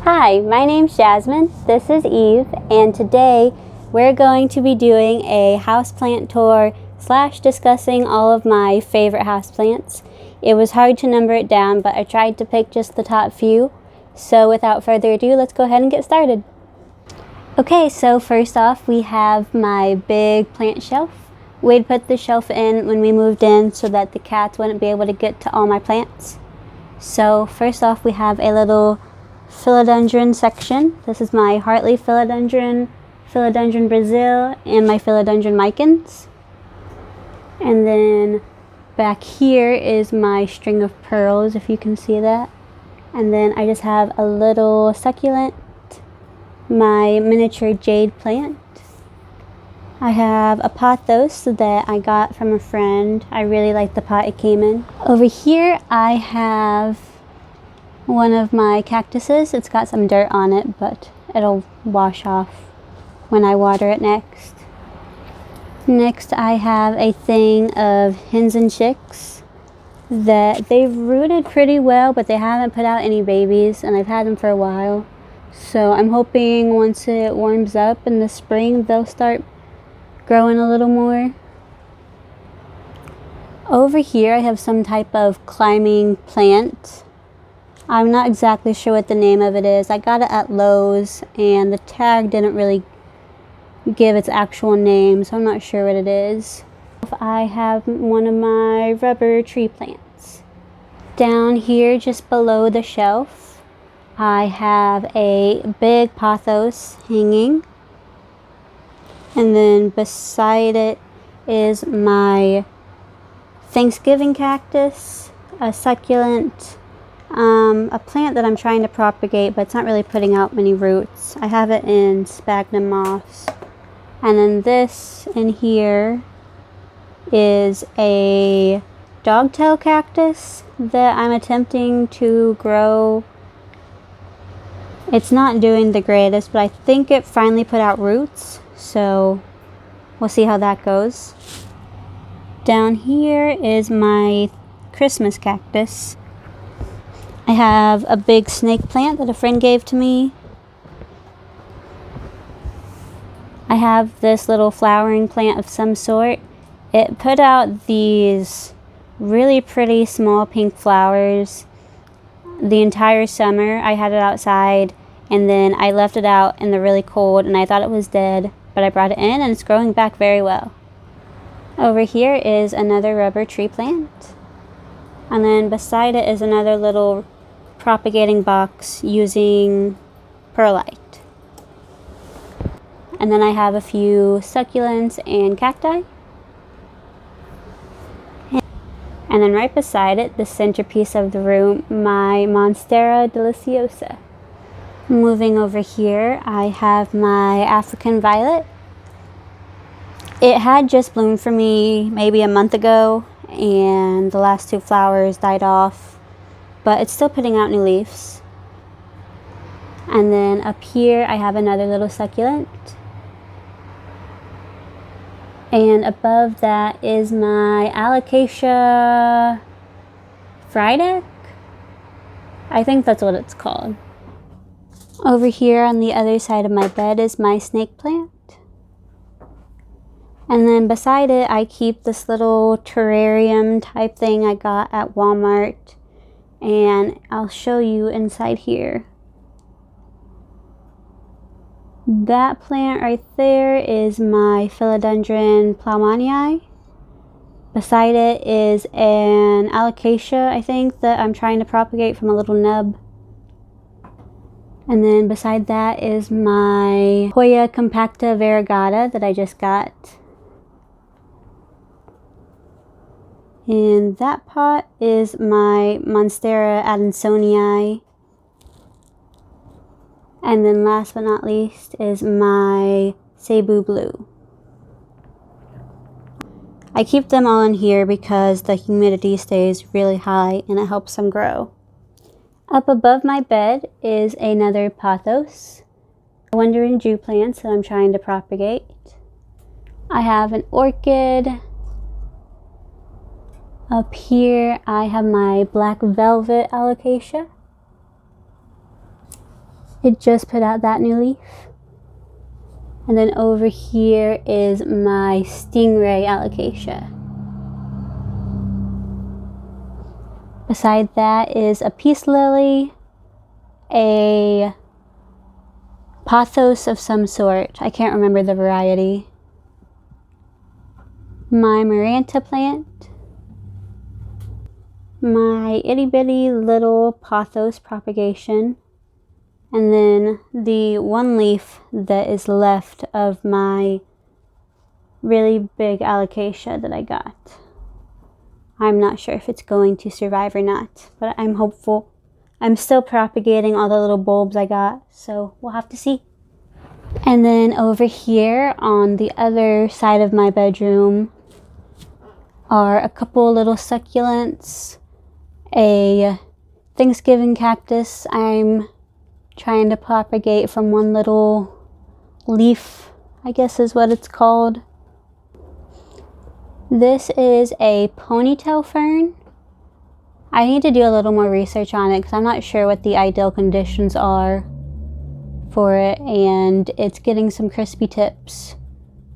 Hi, my name's Jasmine, this is Eve, and today we're going to be doing a houseplant tour / discussing all of my favorite houseplants. It was hard to number it down, but I tried to pick just the top few. So without further ado, let's go ahead and get started. Okay, so first off we have my big plant shelf. We'd put the shelf in when we moved in so that the cats wouldn't be able to get to all my plants. So first off we have a little philodendron section. This is my heartleaf philodendron, Philodendron Brazil, and my philodendron micans. And then back here is my string of pearls, if you can see that. And then I just have a little succulent, my miniature jade plant. I have a pothos that I got from a friend. I really like the pot it came in. Over here I have one of my cactuses. It's got some dirt on it, but it'll wash off when I water it next. Next I have a thing of hens and chicks that they've rooted pretty well, but they haven't put out any babies, and I've had them for a while. So I'm hoping once it warms up in the spring they'll start growing a little more. Over here I have some type of climbing plant. I'm not exactly sure what the name of it is. I got it at Lowe's and the tag didn't really give its actual name, so I'm not sure what it is. I have one of my rubber tree plants. Down here just below the shelf I have a big pothos hanging, and then beside it is my Thanksgiving cactus, a succulent, a plant that I'm trying to propagate, but it's not really putting out many roots. I have it in sphagnum moss. And then this in here is a dogtail cactus that I'm attempting to grow. It's not doing the greatest, but I think it finally put out roots, so we'll see how that goes. Down here is my Christmas cactus. I have a big snake plant that a friend gave to me. I have this little flowering plant of some sort. It put out these really pretty small pink flowers the entire summer. I had it outside and then I left it out in the really cold and I thought it was dead, but I brought it in and it's growing back very well. Over here is another rubber tree plant. And then beside it is another little propagating box using perlite. And then I have a few succulents and cacti. And then right beside it, the centerpiece of the room, my Monstera Deliciosa. Moving over here, I have my African violet. It had just bloomed for me maybe a month ago, and the last two flowers died off, but it's still putting out new leaves. And then up here I have another little succulent. And above that is my alocasia Friedeck. I think that's what it's called. Over here on the other side of my bed is my snake plant. And then beside it I keep this little terrarium type thing I got at Walmart. And I'll show you inside here. That plant right there is my Philodendron Plumani. Beside it is an alocasia, I think, that I'm trying to propagate from a little nub. And then beside that is my Hoya compacta variegata that I just got. In that pot is my Monstera Adansonii. And then last but not least is my Cebu Blue. I keep them all in here because the humidity stays really high and it helps them grow. Up above my bed is another pothos, wandering Jew plants that I'm trying to propagate. I have an orchid. Up here I have my black velvet alocasia. It just put out that new leaf. And then over here is my Stingray Alocasia. Beside that is a peace lily, a Pothos of some sort. I can't remember the variety. My Maranta plant. My itty bitty little Pothos propagation. And then the one leaf that is left of my really big Alocasia that I got. I'm not sure if it's going to survive or not, but I'm hopeful. I'm still propagating all the little bulbs I got, so we'll have to see. And then over here on the other side of my bedroom are a couple little succulents, a Thanksgiving cactus I'm trying to propagate from one little leaf, I guess is what it's called. This is a Ponytail Fern. I need to do a little more research on it because I'm not sure what the ideal conditions are for it, and it's getting some crispy tips.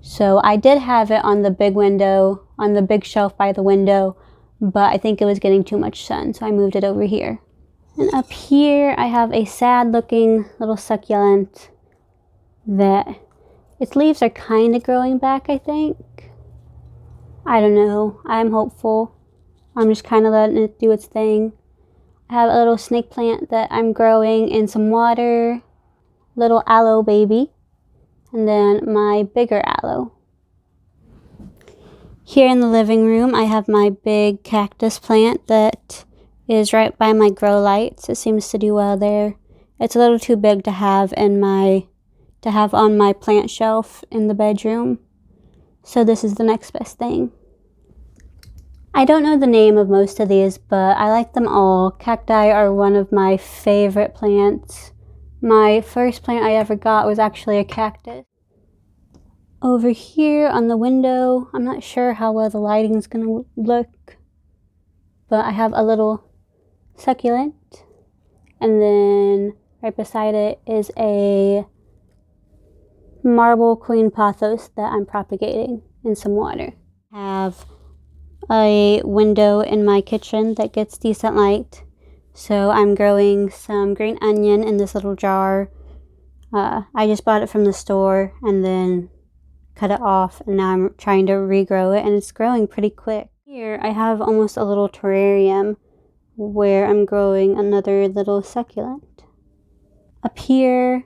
So I did have it on the big window, on the big shelf by the window, but I think it was getting too much sun, so I moved it over here. And up here I have a sad looking little succulent that its leaves are kind of growing back, I think. I don't know. I'm hopeful. I'm just kind of letting it do its thing. I have a little snake plant that I'm growing in some water. Little aloe baby. And then my bigger aloe. Here in the living room I have my big cactus plant that is right by my grow lights. It seems to do well there. It's a little too big to have on my plant shelf in the bedroom. So this is the next best thing. I don't know the name of most of these, but I like them all. Cacti are one of my favorite plants. My first plant I ever got was actually a cactus. Over here on the window, I'm not sure how well the lighting is going to look, but I have a little succulent, and then right beside it is a marble queen pothos that I'm propagating in some water. I have a window in my kitchen that gets decent light, so I'm growing some green onion in this little jar. I just bought it from the store and then cut it off, and now I'm trying to regrow it, and it's growing pretty quick. Here I have almost a little terrarium where I'm growing another little succulent. Up here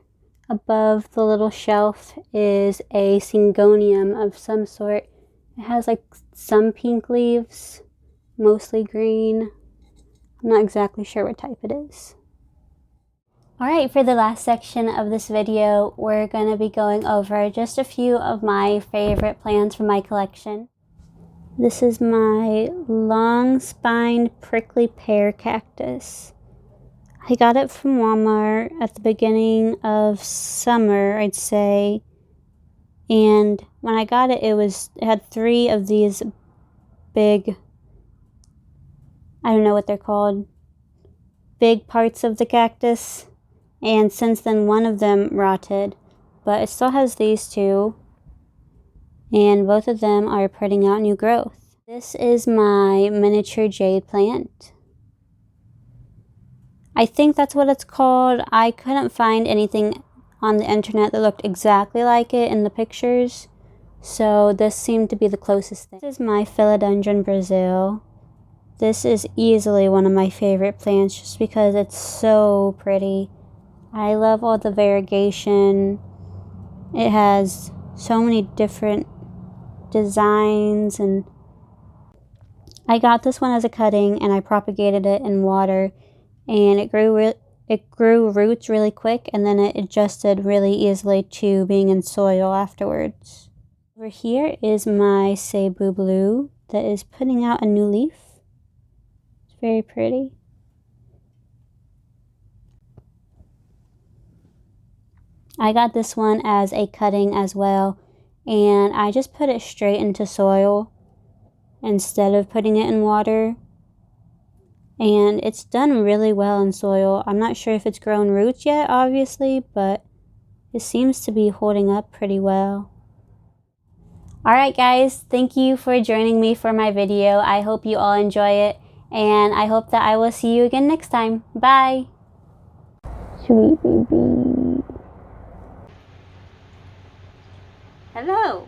above the little shelf is a syngonium of some sort. It has like some pink leaves, mostly green. I'm not exactly sure what type it is. Alright, for the last section of this video, we're going to be going over just a few of my favorite plants from my collection. This is my long-spined prickly pear cactus. I got it from Walmart at the beginning of summer, I'd say. And when I got it, it had 3 of these big, I don't know what they're called, big parts of the cactus. And since then, one of them rotted, but it still has these 2. And both of them are putting out new growth. This is my miniature jade plant. I think that's what it's called. I couldn't find anything on the internet that looked exactly like it in the pictures, so this seemed to be the closest thing. This is my Philodendron Brazil. This is easily one of my favorite plants just because it's so pretty. I love all the variegation. It has so many different designs, and I got this one as a cutting and I propagated it in water, and it grew roots really quick, and then it adjusted really easily to being in soil afterwards. Over here is my Cebu Blue that is putting out a new leaf. It's very pretty. I got this one as a cutting as well, and I just put it straight into soil instead of putting it in water. and it's done really well in soil. I'm not sure if it's grown roots yet, obviously, but it seems to be holding up pretty well. Alright guys, thank you for joining me for my video. I hope you all enjoy it, and I hope that I will see you again next time. Bye! Sweet baby. Hello!